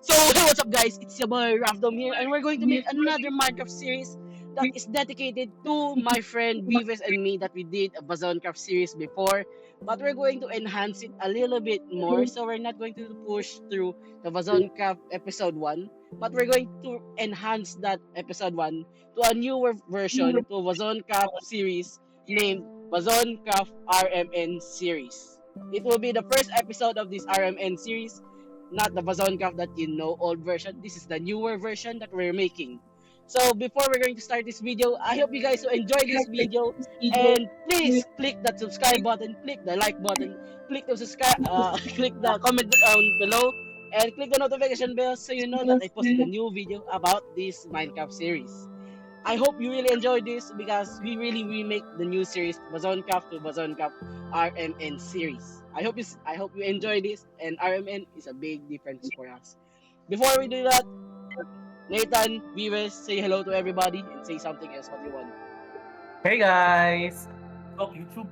So, hey, what's up, guys? It's your boy Rafdom here, and we're going to make another Minecraft series that is dedicated to my friend Beavis and me that we did a Bazoncraft series before, but we're going to enhance it a little bit more. So, we're not going to push through the Bazoncraft episode 1, but we're going to enhance that episode 1 to a newer version to Bazoncraft series named Bazoncraft RMN series. It will be the first episode of this RMN series, not the Bazoncraft that you know, old version. This is the newer version that we're making. So before we're going to start this video, I hope you guys will enjoy this video, and please click that subscribe button, click the like button, click the subscribe, click the comment down below, and click the notification bell so you know that I posted a new video about this Minecraft series. I hope you really enjoyed this because we really remake the new series Bazoncraft to Bazoncraft RMN series. I hope you enjoy this, and RMN is a big difference for us. Before we do that, Nathan, viewers, say hello to everybody and say something else what you want. Hey guys! Of YouTube.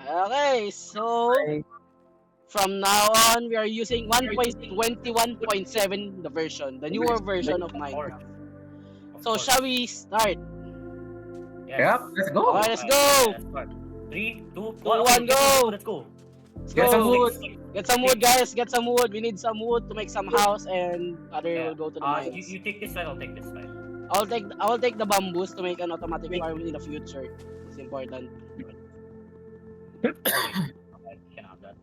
Okay, so Hi. from now on we are using 1.21.7 the version, the newer version of Minecraft. So shall we start? Yes. Yep, let's go! Okay, let's go. Let's start. 3, 2, 2, 1, one. go. Let's go. Let's Get some go. wood! Get some wood, guys. Get some wood. We need some wood to make some house, and other Yeah. will go to the You, mines. you take this side, I'll take this side. I will take the bamboos to make an automatic farm in the future. It's important. Okay, you can have that.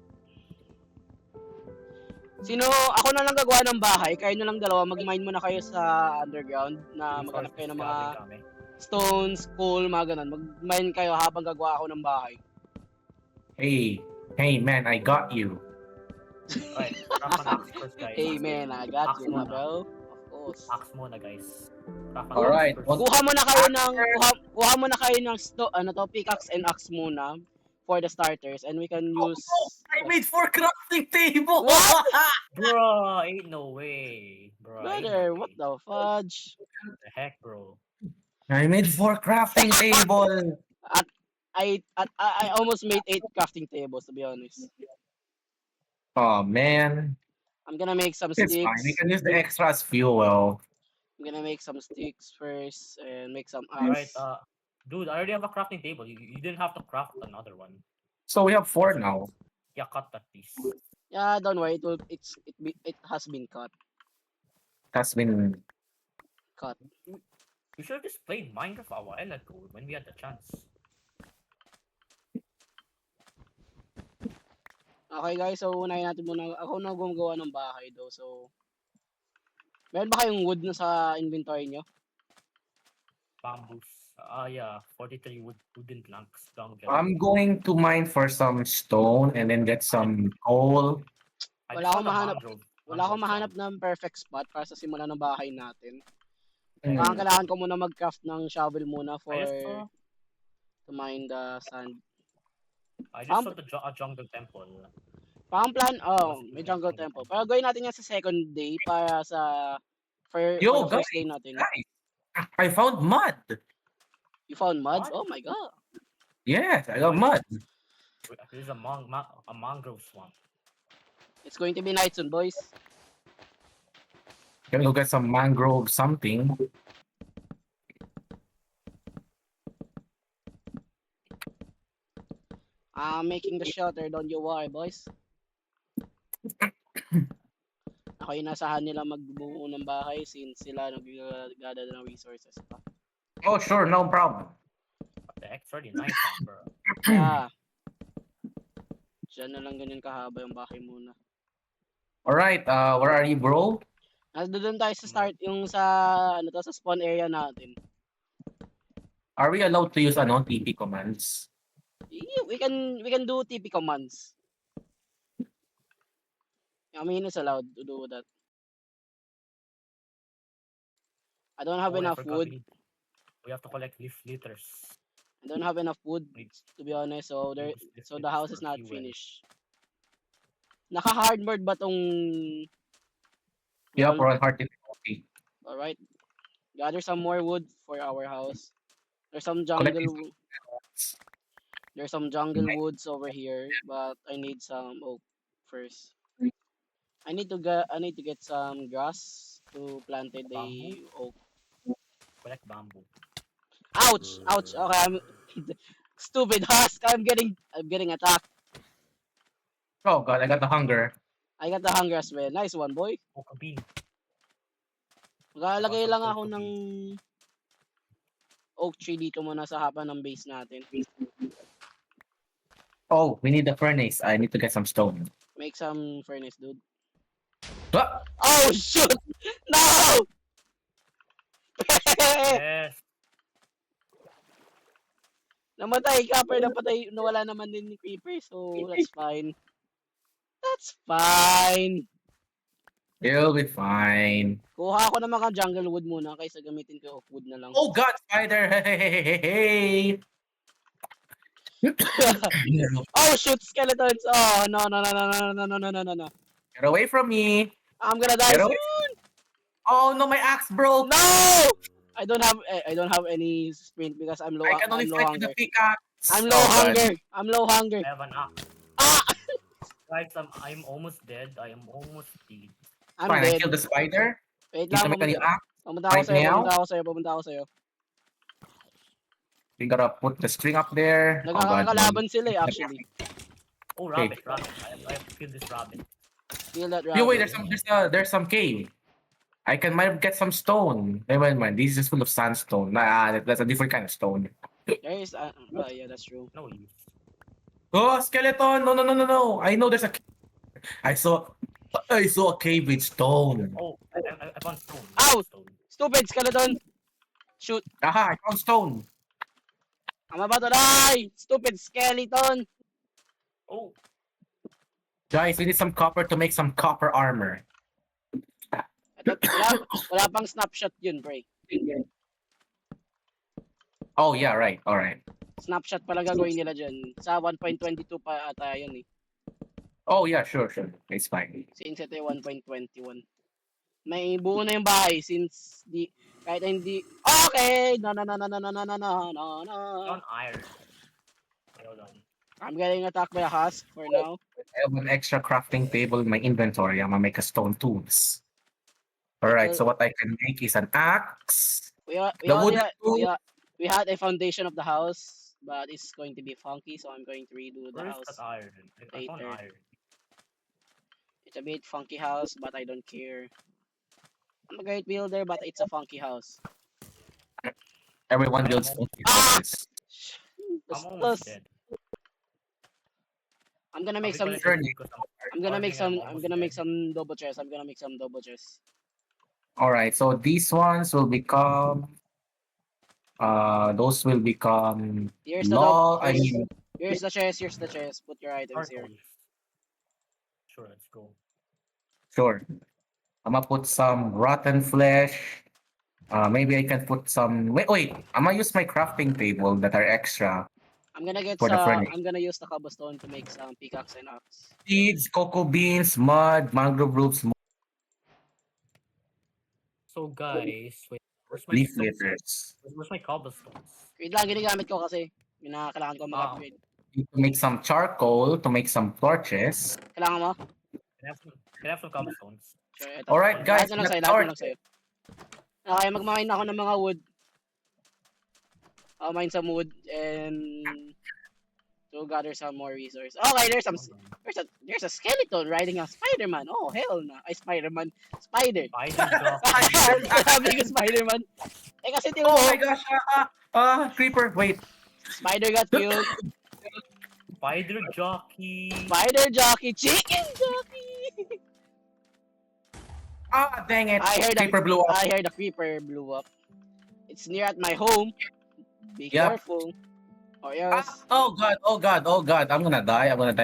Ako na lang gagawa ng bahay. Kayo na lang dalawa. Mag-mine muna kayo sa underground na maghanap kayo ng mga Kami. stones, coal, mga ganun. Mag-mine kayo habang gagawa ako ng bahay. Hey man, I got you. Okay, craft an axe first, guys. Hey man, I got you na, Axe bro. Of course. Axe muna, guys. Craft an Alright, axe first. what- Kuha muna kayo ng pickaxe and axe muna for the starters, and we can use I made 4 crafting table! What? Bro, ain't no way. Bro, ain't Brother, no what way. the fudge? What the heck, bro? I made 4 crafting table! I almost made 8 crafting tables, to be honest. Oh man. I'm gonna make some It's sticks. fine, we can use the extra as fuel. I'm gonna make some sticks first and make some Alright, axe. dude, I already have a crafting table. You didn't have to craft another one. So we have 4 now. Yeah, cut that piece. Yeah, don't worry. It has been cut. Has been... We should have just played Minecraft a while ago when we had the chance. Okay guys, so unahin natin muna. Ako na gumagawa ng bahay daw. So, meron ba kayong wood na sa inventory nyo? Bamboos. Yeah, 43 wooden planks. I'm going to mine for some stone and then get some coal. Wala akong mahanap ng perfect spot para sa simula ng bahay natin. Kailangan ko muna mag-craft ng shovel muna to mine the sand. I just saw a jungle temple. May jungle temple. Pero gawin natin yan sa second day para for the first day natin. Guys, I found mud! You found mud? What? Oh my god. Yes, I got mud. This is a mangrove swamp. It's going to be night soon, boys. Can go get some mangrove something. I'm making the shelter, don't you worry, boys. Ako yung nasahan nila magbuo ng bahay since sila nag-gather ng resources pa. Oh, sure, no problem. What the heck? 39, bro. Yeah. Diyan na lang ganyan kahaba yung bahay muna. Alright, where are you, bro? Doon tayo sa start, yung sa spawn area natin. Are we allowed to use TP commands? Yeah, we can do TP commands. I mean, it's allowed to do that. I don't have enough wood. We have to collect leaf litters. I don't have enough wood, to be honest. So the house is not fuel. finished. Naka-hardboard ba tong... Yeah, for hard difficulty. Alright. Gather some more wood for our house. There's some jungle... There's some jungle woods over here, but I need some oak first. I need to get some grass to planted a Bamboo? oak. Collect bamboo. Ouch! Ouch! Okay, I'm stupid husk. I'm getting attacked. Oh god, I got the hunger. I got the hunger as well. Nice one, boy. Coca bean. Maglalagay Also lang ako coca ng bean. oak tree dito muna sa hapa ng base natin. Oh, we need the furnace. I need to get some stone. Make some furnace, dude. Ah! Oh shoot! No! Yes. Namatay, copper napatay, nawala naman din ni creeper, so that's fine. That's fine. You'll be fine. Kuha ako ng mga jungle wood muna kaysa gamitin ko oak wood na lang. Oh god, spider! Hey! Oh shoot, skeletons! Oh no no no no no no no no no no no. Get away from me! I'm gonna die Get away! soon! Oh no, my axe broke! No! I don't have any sprint because I'm low. I can only I'm low fight with hunger. the pickaxe. I'm low Oh, God. hunger. I'm low hunger. I have an axe. Ah! Guys, I'm almost dead. I am almost dead. I'm Fine, I dead. killed the spider. Wait Need to lang, make a new axe. pumunta ako right sa'yo, now? pumunta ako sa'yo, pumunta ako sa'yo. We gotta put the string up there. Oh god. Nagkakalaban sila eh, actually. Oh, Okay. rabbit. I have to kill this rabbit. Feel that Yo, wait, rabbit. there's some cave. I can might get some stone. Never mind. This is full of sandstone. That's a different kind of stone. There is, yeah, that's true. No use. Oh, skeleton! No, no, no, no, no! I know there's a. I saw a cave with stone. Oh, I found stone. Ow! Stone. Stupid skeleton! Shoot! Aha! I found stone. I'm about to die! Stupid skeleton! Oh, Guys, we need some copper to make some copper armor. Wala pang snapshot yun, pre. Oh yeah, right. All right. Snapshot pala gagawin nila dyan. Sa 1.22 pa ata yun eh. Oh yeah, sure. It's fine. Since ito yung 1.21. May buo na yung bahay since kahit na hindi. Okay! No. on iron. Hold on. I'm getting attacked by a husk for now. I have an extra crafting table in my inventory. I'm gonna make a stone tools. All right. So what I can make is an axe. We The wooden tool. had a foundation of the house, but it's going to be funky, so I'm going to redo the Where is house. that iron? I found later. iron. It's a bit funky house, but I don't care. I'm a great builder, but it's a funky house. Everyone builds stone houses. I'm almost Plus, dead. I'm gonna make I'll some. be collecting because I'm gonna make farming, some. I'm almost gonna make dead. some double chests. I'm gonna make some double chests. All right. So these ones will become. Those will become Here's the law. double. I mean, Here's the chest. Here's the chest. Put your items here. Charcoal. Sure, let's go. sure. I'm gonna put some rotten flesh. Maybe I can put some. Wait. I'm gonna use my crafting table that are extra. I'm gonna get For the furnace. I'm gonna use the cobblestone to make some pickaxe and axe. Seeds, cocoa beans, mud, mangrove roots, So guys, wait, where's my leaf stones? litters. Where's my cobblestones? Wait lang, ginagamit ko kasi. Kailangan ko mag-upgrade. To make some charcoal, to make some torches. Kailangan mo? Can I have some cobblestones? Sure, ito. Alright, guys, Lahat na lang sa'yo, let's lahat na lang start. sa'yo. Okay, magmamine ako ng mga wood. I'll mine some wood and to gather some more resources. Okay, there's a skeleton riding a Spider-Man. Oh, hell na. Ay, Spider-Man. Spider. Spider Sabi ko Spider-Man. Eh kasi tiyo, Oh my gosh! Creeper! Wait. Spider got killed. Spider jockey. Spider jockey. Chicken jockey. Dang it! I heard Creeper blew up. I heard the creeper blew up. It's near at my home. Be Yep. careful. Or else Oh god! I'm gonna die. you're gonna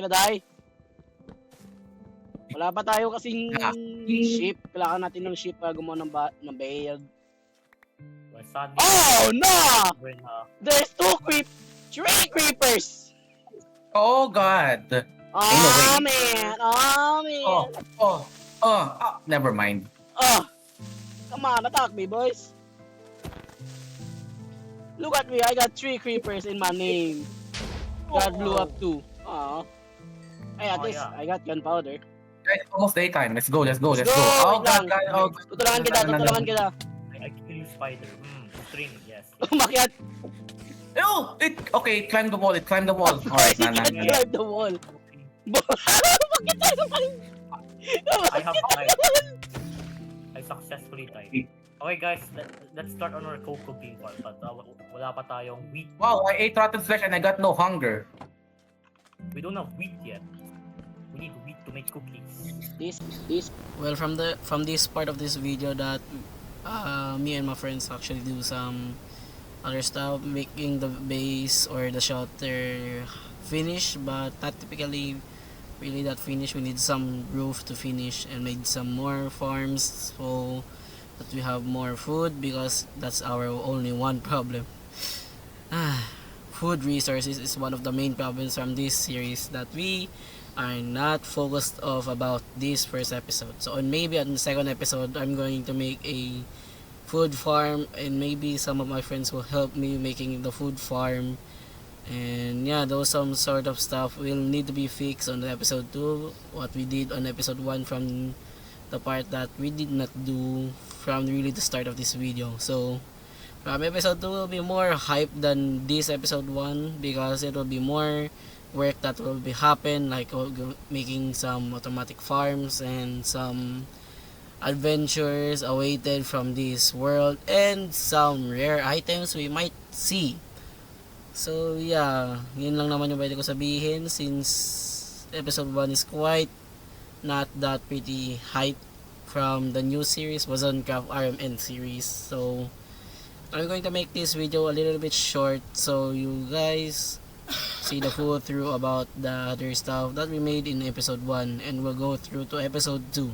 die. Wala pa tayo kasing Ah. ship. Kailangan natin ng ship para gumawa ng build. Well, sadly, Oh no! when There's three creepers. Oh god! Oh Anyway. man! Oh man! Never mind. Oh! Come on, attack me, boys! Look at me, I got 3 creepers in my name. God blew up 2. Aw. Ay, at Oh, least yeah. I got gunpowder. Guys, almost daytime. Let's go. Let's Oh go, god, wait lang. guys. Oh, Tutulungan kita, tutulungan kita. I kill you, spider. String, yes. Umakyat. Oh, okay, climb the wall. Alright, He na. can't climb the wall. Bakit tayo I have died. I successfully died. Okay guys, let's start on our cooking part. But wala pa tayong wheat. Wow, I ate rotten flesh and I got no hunger. We don't have wheat yet. We need wheat to make cookies. This. Well, from this part of this video that me and my friends actually do some other stuff, making the base or the shelter finish, but not typically really that finish. We need some roof to finish and made some more farms so that we have more food, because that's our only one problem. Food resources is one of the main problems from this series that we are not focused of about this first episode. So maybe on the second episode I'm going to make a food farm, and maybe some of my friends will help me making the food farm. And yeah, those some sort of stuff will need to be fixed on the episode 2, what we did on episode 1 from the part that we did not do from really the start of this video. So from episode 2 will be more hype than this episode 1, because it will be more work that will be happen, like making some automatic farms and some adventures awaited from this world, and some rare items we might see. So yeah, yun lang naman yung pwede ko sabihin, since episode 1 is quite not that pretty hype from the new series, Bazoncraft RMN series. So I'm going to make this video a little bit short so you guys see the full through about the other stuff that we made in episode 1, and we'll go through to episode 2.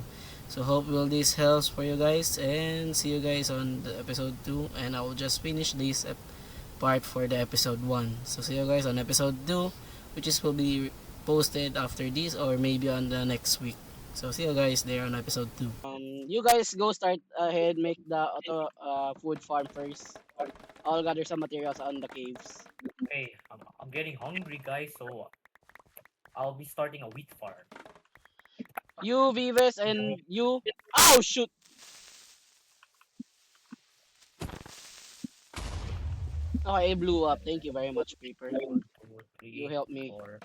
So hope will this helps for you guys, and see you guys on the episode 2, and I will just finish this part for the episode 1. So see you guys on episode 2, which is will be posted after this or maybe on the next week. So see you guys there on episode 2. You guys go start ahead, make the auto food farm first. I'll gather some materials on the caves. Okay, I'm getting hungry guys, so I'll be starting a wheat farm. You, Vives, and you. Oh shoot! Okay, it blew up. Thank you very much, Creeper. 1, 2, 3, You helped me. 4,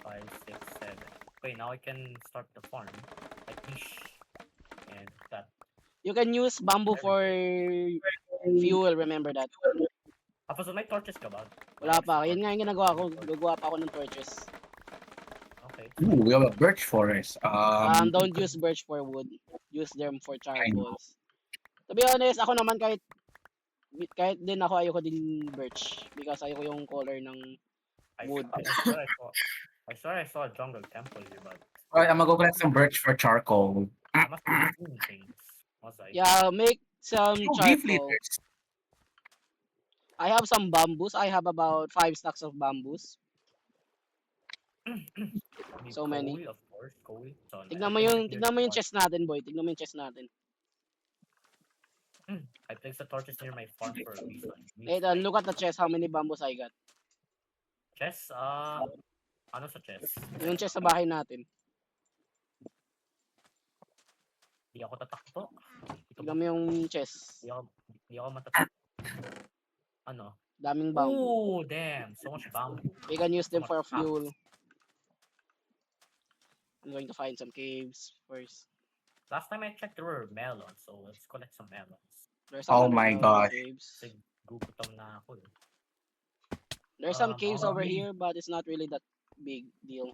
5, 6, 7. Okay, now I can start the farm. Like fish and that. You can use bamboo for fuel, remember that. Tapos may torches ka ba? Wala pa. Yan nga yung ginagawa ko. Gagawa pa ako ng torches. Okay. Ooh, we have a birch forest. Don't use birch for wood. Use them for charcoals. To be honest, ako naman kahit din ako ayoko din birch, because ayoko yung color ng wood. I swear I saw a jungle temple here, but Alright, I'm gonna go collect some birch for charcoal. I must be doing things. Was I? Yeah, make some Oh, beef charcoal. leaders. I have some bamboos. I have about 5 stacks of bamboos. Need So many. coal, of course, coal. So, Tignan mo yung chest natin, boy. Tignan mo yung chest natin. I placed the torches near my farm for a reason. Hey, look at the chest. How many bamboos I got? Chest, ano sa chest? Yung chest sa bahay natin. Di ako tatakbo. Tignan mo yung chest. Di ako matatakbo. Ano? Daming bamboo. Oh, damn. So much bamboo. We can use them for fuel. I'm going to find some caves first. Last time I checked, there were melons, so let's collect some melons. There's Oh some my underground gosh. caves. Kasi gugutom na ako eh. There's some caves over Already. here, but it's not really that big deal.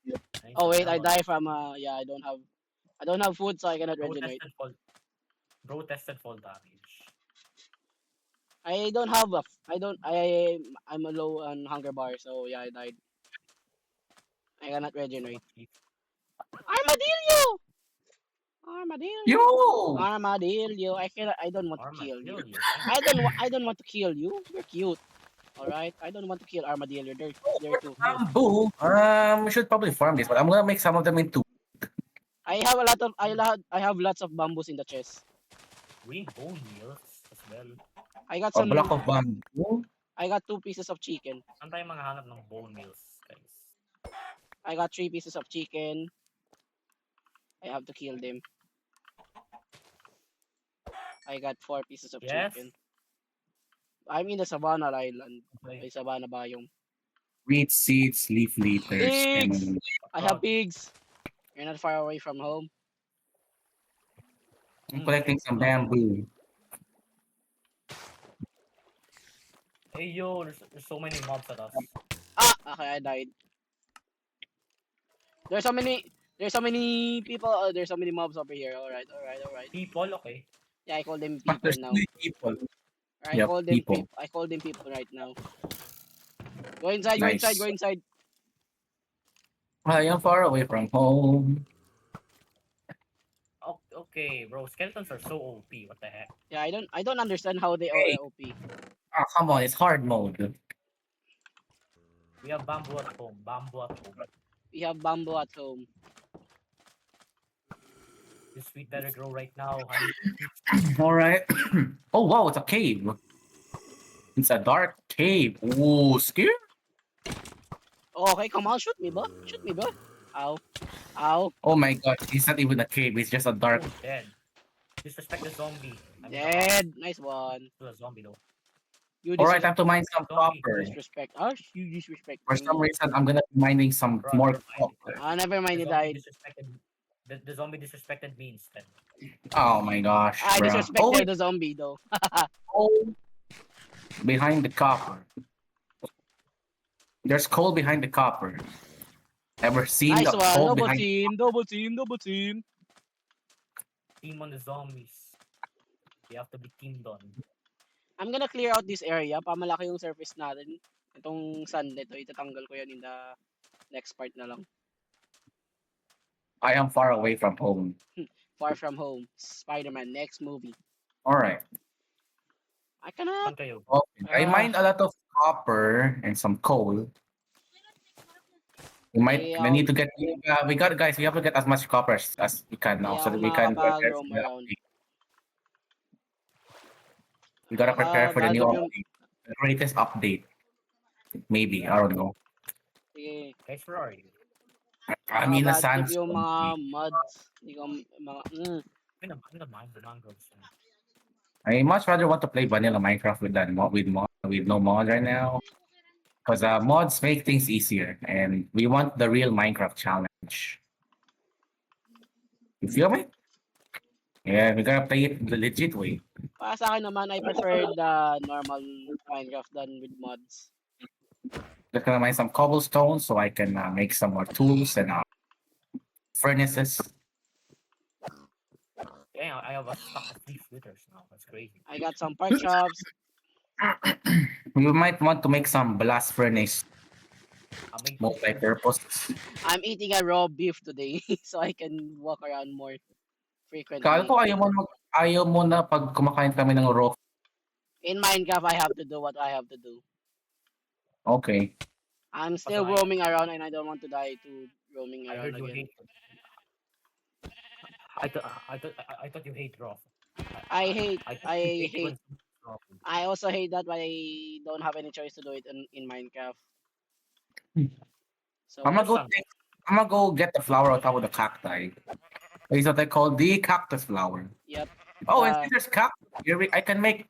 Ayun, Oh some wait, I melons. die from yeah, I don't have food, so I cannot Bro regenerate. tested fall damage. I don't have I'm a low on hunger bar, so yeah, I died. I cannot So regenerate. much beef. Armadillo! Armadillo! Yo! Armadillo! I don't want to kill you. Armadillo. I don't want to kill you. You're cute. Alright? I don't want to kill Armadillo. They're too cute. Bamboo. We should probably farm this, but I'm gonna make some of them into. I have lots of bamboos in the chest. We need bone meals as well. I got A some block of bamboo. I got 2 pieces of chicken. Saan tayo manghahanap ng bone meals, guys? I got 3 pieces of chicken. I have to kill them. I got 4 pieces of Yes. chicken. I'm in the Savannah Island. Okay. May Savannah biome. Wheat seeds, leaf litters, Pigs! and I have pigs. You're not far away from home. I'm collecting some bamboo. Hey yo, there's so many mobs at us. Ah! Okay, I died. There's so many people. There's so many mobs over here. Alright. People, okay. Yeah, I call them But people there's now. too many people. I Yep, call them people. people. I call them people right now. Go inside, Nice. go inside. I am far away from home. Okay, bro. Skeletons are so OP. What the heck? Yeah, I don't understand how they Hey. are OP. Ah, come on, it's hard mode. We have bamboo at home. Bamboo at home. We have bamboo at home. This wheat better grow right now, honey. All right. Oh wow, it's a cave. It's a dark cave. Ooh, scary. Okay, come on, shoot me, bro. Shoot me, bro. Ow. Ow. Oh my god, it's not even a cave. It's just a dark. Oh, dead. Disrespect the zombie. I mean, Dead. Nice one. The zombie though. You All right, I have to mine some Zombie. copper. disrespect us. You disrespect For me. some reason, I'm gonna be mining some Bro, more never mind. copper. Ah, never mind, The he zombie died. disrespected. The zombie disrespected me instead. Oh my gosh, I bruh. disrespected Oh, wait, the zombie though. coal behind the copper. There's coal behind the copper. Ever seen Nice the one. coal Double behind? team, double team, double team. Team on the zombies. We have to be teamed on. I'm gonna clear out this area. Pamalaki yung surface natin. Itong sand nito, itatanggal ko yan in the next part na lang. I am far away from home. Far From Home. Spider-Man, next movie. All right. I cannot. Saan kayo? Okay. I mined a lot of copper and some coal. We need to get. We got guys. We have to get as much copper as we can now, so that we can prepare for makakapag-roam the around. update. We gotta prepare for the new Gagawin yung- update, the greatest update. Maybe I don't know. Sige. Guys, where are you? I mean, the Bad trip yung sandstone. mga mods. Hindi ko mga I'm gonna mine the mangroves. I much rather want to play vanilla Minecraft with no mod right now, because mods make things easier, and we want the real Minecraft challenge. You feel me? Yeah, we gotta play it the legit way. Para sa akin naman, I prefer the normal Minecraft than with mods. Just gonna mine some cobblestone so I can make some more tools and furnaces. Yeah, I have a stock of 3 flitters now. That's crazy. I got some pork chops. We might want to make some blast furnace I'll make multi-purpose. I'm eating a raw beef today so I can walk around more frequently. Kala ko ayaw mo na pag kumakain kami ng raw. In Minecraft, I have to do what I have to do. Okay. I'm still Okay. roaming around and I don't want to die to roaming I around heard you again. hate. I thought you hate raw. I hate when raw food. I also hate that, but I don't have any choice to do it in Minecraft. So I'm There's gonna go get the flower on top of the cacti. It's what I call the cactus flower. yep. Oh, and since there's cactus here, I can make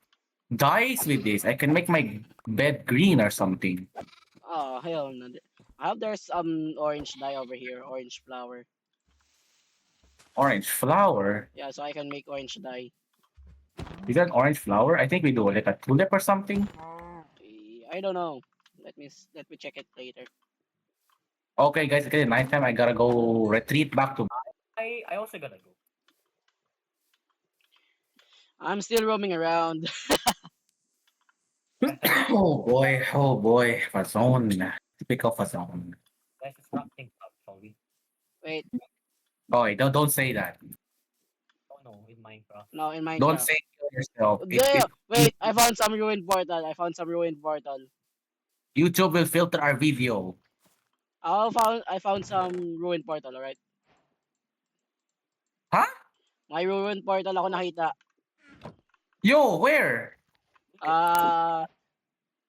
dyes with this. I can make my bed green or something. Oh hell no. I hope there's orange dye over here, orange flower. Orange flower? Yeah, so I can make orange dye. Is that orange flower? I think we do like a tulip or something. I don't know. Let me check it later. Okay, guys, okay, nighttime. I gotta go retreat back to. I also gotta go. I'm still roaming around. Oh boy, Fazon. Typical Fazon. Guys, it's not think up, shall we? Wait, Oh, wait, don't say that. Oh no, in Minecraft. no, in Minecraft. Don't say kill yourself. Yeah, wait, I found some ruined portal. YouTube will filter our video. I found some ruined portal, alright? Huh? May ruined portal ako nakita. Yo, where?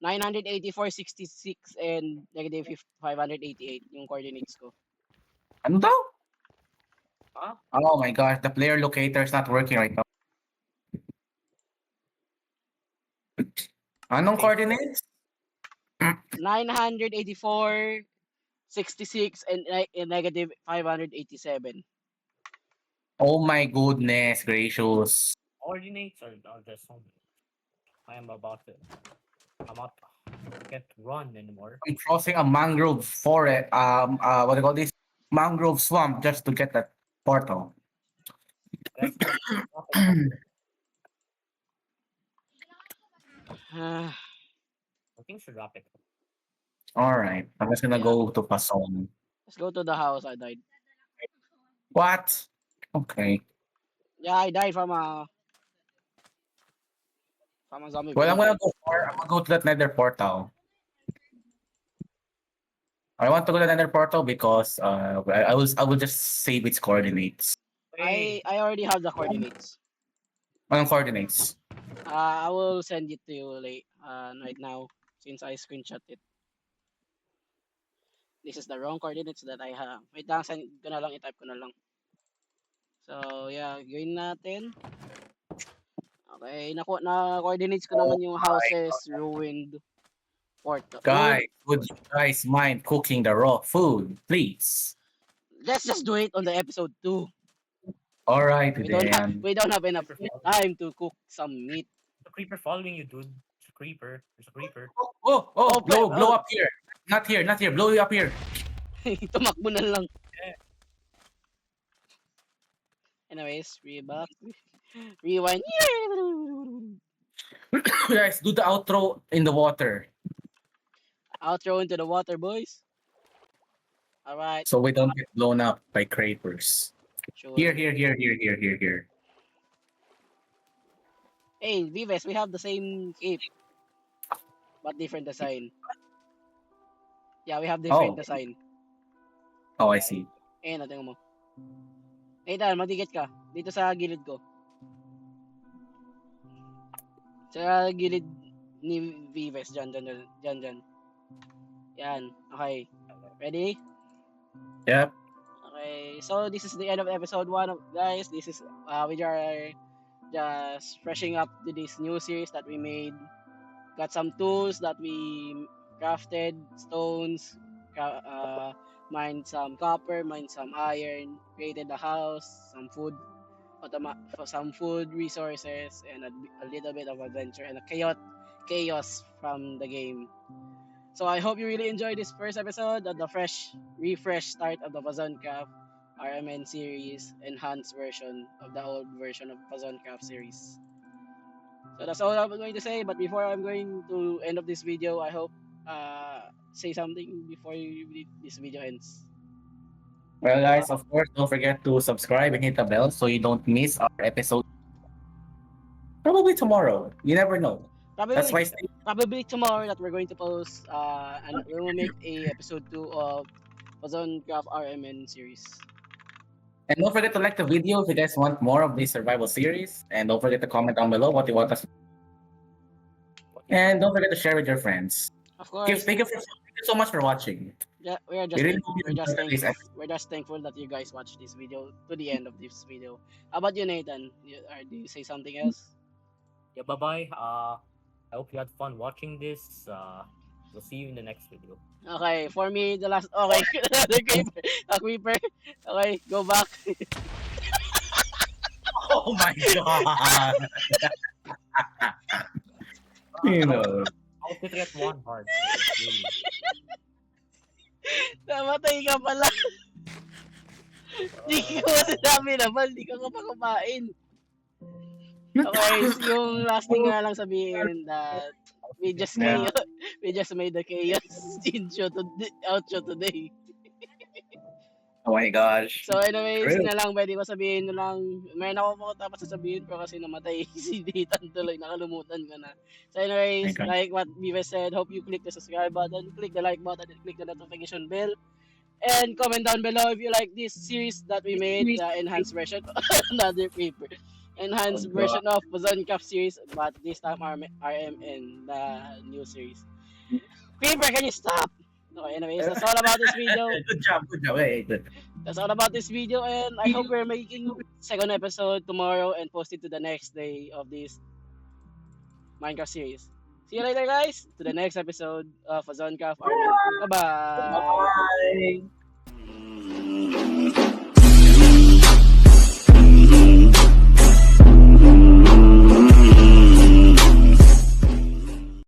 984.66 and negative 588 yung coordinates ko. Ano daw? Oh my gosh, the player locator is not working right now. Anong Okay. coordinates? 984, 66, and negative 587. Oh my goodness gracious. Coordinates are just so many. I am about to. I'm out. I can't run anymore. I'm crossing a mangrove forest. What do you call this? Mangrove swamp just to get that portal. Guys, drop it. Ah, I think should wrap it. All right, I'm just gonna yeah. go to Pason. Let's go to the house. I died. What? Okay. Yeah, I died from a zombie Well, I'm villager. gonna go for. I'm gonna go to that Nether portal. I want to go to the Nether portal because I will just save its coordinates. Hey, I already have the coordinates. Anong coordinates? I will send it to you right now since I screenshot it. This is the wrong coordinates that I have. Wait lang, send ko na lang, i-type ko na lang. So, yeah, gawin natin. Okay, na coordinates ko naman yung houses ruined portal. Guys, would you guys mind cooking the raw food, please? Let's just do it on the episode 2. All right, We don't have then. we don't have enough time to cook some meat. the creeper following you, dude. It's a creeper. There's a creeper. Oh, Blow up here. Not here. Blow you up here. Tumakbo na lang. Anyways, rewind. Guys, do the outro in the water Outro into the water, boys. All right. so we don't get blown up by creepers. Sure. Here. Hey, Vives, we have the same cape, but different design. Yeah, we have different Oh. design. Oh, I see. Eh, natin mo. Nathan, matikit ka. Dito sa gilid ko. Sa gilid ni Vives. Dyan. Yan. Okay. Ready? Yep. Okay. So, this is the end of episode 1 guys. This is, we are just freshing up to this new series that we made. Got some tools that we crafted, stones, mined some copper, mined some iron, created a house, some food, some food resources, and a little bit of adventure and a chaos from the game. So I hope you really enjoyed this first episode of the refresh start of the Fazoncraft RMN series, enhanced version of the old version of Fazoncraft series. So that's all I'm going to say. But before I'm going to end of this video, I hope say something before this video ends. Well, guys, of course, don't forget to subscribe and hit the bell so you don't miss our episode. Probably tomorrow. You never know. That's why. Probably tomorrow that we're going to post and we will make a episode 2 of Fazoncraft RMN series. And don't forget to like the video if you guys want more of this survival series. And don't forget to comment down below what you want us. And don't forget to share with your friends. Of course. Thank you so much for watching. Yeah, we're just thankful that you guys watched this video to the end of this video. How about you, Nathan? Do you say something else? Yeah, bye-bye. I hope you had fun watching this. We'll see you in the next video. Okay, for me, the last... Okay, another creeper. A creeper. Okay, go back. Oh my god! You know. I'll put it at 1 heart. Really. Namatay ka pala. Di ko sinabi naman, di ka pa kumain. Okay, so yung last thing na lang sabihin that we just made the chaos outro today. Oh my gosh. So anyways, yun na lang, pwede ko sabihin na lang. Mayroon ako po dapat sasabihin pero kasi namatay si Nathan tuloy, nakalumutan ko na. So anyways, Okay. like what Vives said, hope you click the subscribe button, click the like button, and click the notification bell. And comment down below if you like this series that we made, the enhanced version, another paper. Enhanced version of Fazoncraft series, but this time RMN, the new series. Paper, can you stop? Okay, anyways, that's all about this video. Good job. Hey, good. That's all about this video, and I hope we're making second episode tomorrow and post it to the next day of this Minecraft series. See you later, guys, to the next episode of Azoncraft Army. Bye bye. Bye.